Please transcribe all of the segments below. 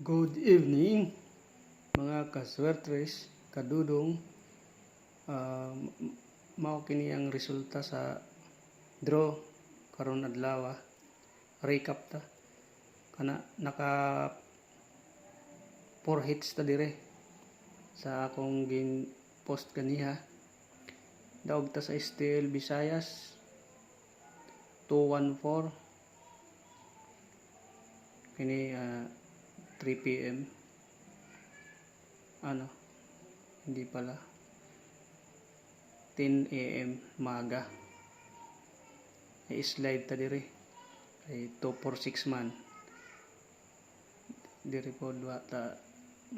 Good evening mga kaswertres, kadudong. Mao kini ang resulta sa draw karon adlaw. Recap ta. Kana naka 4 hits ta dire sa akong gin post kaniha. Daog ta sa STL Visayas 214 kini 3 PM hindi pala 10 AM maga i-slide ta dire ay 246 man dire pod ta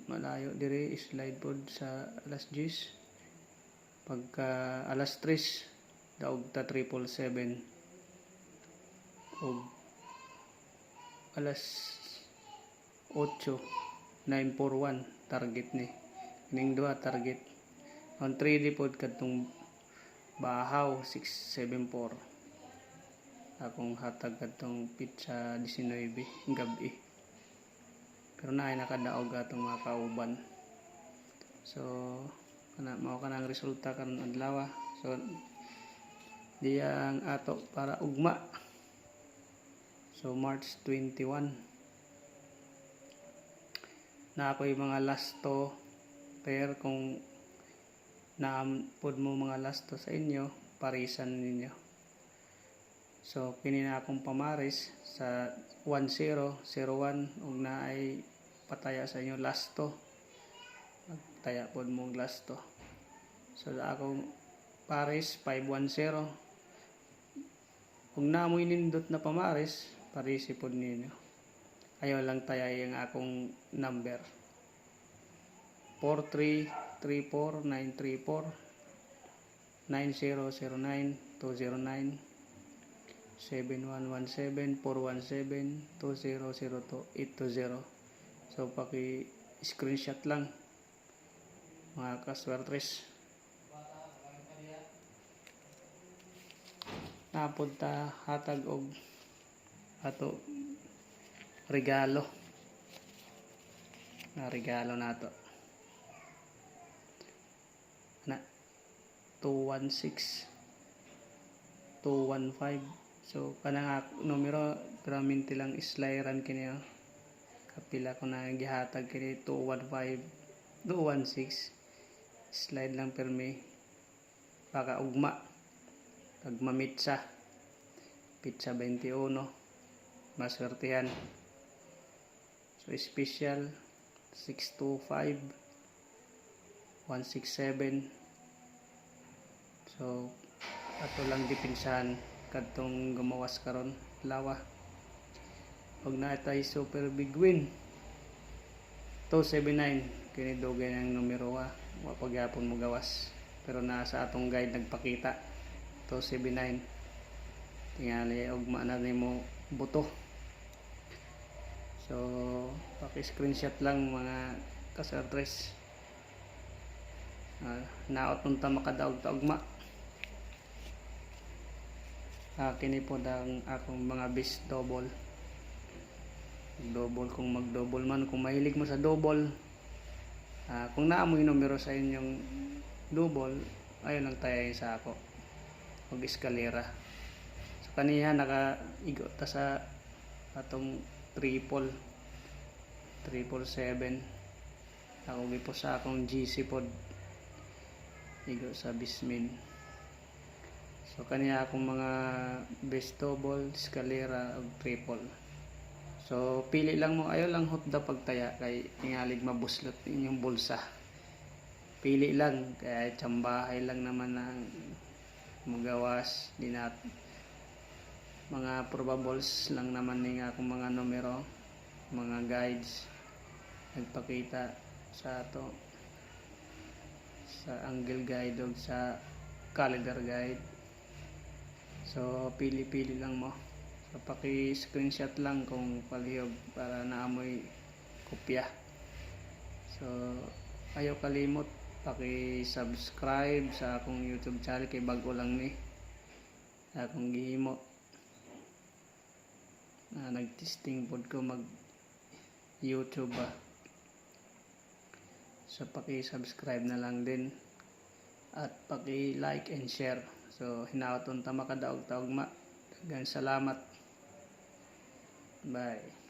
malayo dire slide pod sa alas 10 pagka alas 3 daog ta 777 og alas 8 941 target ni ning duha target on 3D pod kadtong bahaw 674 akong hatag kadtong pizza 19 gabi pero naay nakadaog atong mga kauban. So mao kana ang resulta karon adlaw. So diya ang ato para ugma. So March 21 na ako'y mga lasto pair. Kung naapod mo mga lasto sa inyo, parisan ninyo. So kini na akong pamaris sa 1001 ug na ay pataya sa inyo lasto, magtaya pod mo lasto. So sa akong paris 510 kung namoy nindot na pamaris parisi pod ninyo. Ayaw lang tayo yung akong number 4334934 9009 209 7117 417 2002 820. So paki screenshot lang mga kaswertres. Napunta hatag og ato regalo nato na 216 215. So kanang numero graminti lang islairan kini kapila ko na gihatag kini 215 216 slide lang permi baka ugma pag mamitsa pizza 21 maswertihan. So special 625 167. So ato lang dipinsahan kadtong gumawas karon lawa. Pag naatay super big win 279 kini dugay ang numero wa pagyapon mo gawas pero nasa atong guide nagpakita 279. Tingali ugma na nimo buto. So paki-screenshot lang mga kaswertres. Naot nung ta makadaog ta ugma. Kini po ang akong mga bis double. Kung mag-double man, kung mahilig mo sa double. Kung naamoy numero sa inyong double, ayun lang tayo sa ako. Og eskalera. So kaniya nakaigo ta sa atong 777. Ako gipo sa akong GC pod igo sa Bismin. So kaniya akong mga best double, eskalera ug triple. So pili lang mo, ayo lang hotda pagtaya kay tingalig mabuslot inyong bulsa. Pili lang kay tsambahay lang naman ang magawas dinat mga probables lang naman ning akong mga numero, mga guides nagpakita sa ato sa angle guide o sa calendar guide. So pili-pili lang mo. So paki-screenshot lang kung palihog para naamoy kopya. So ayaw kalimot paki-subscribe sa akong YouTube channel kay bago lang ni akong gihimo. Nag-testing pod ko mag YouTube ba. So paki-subscribe na lang din at paki-like and share. So hinaot unta makadaog taog ma. Daghang salamat. Bye.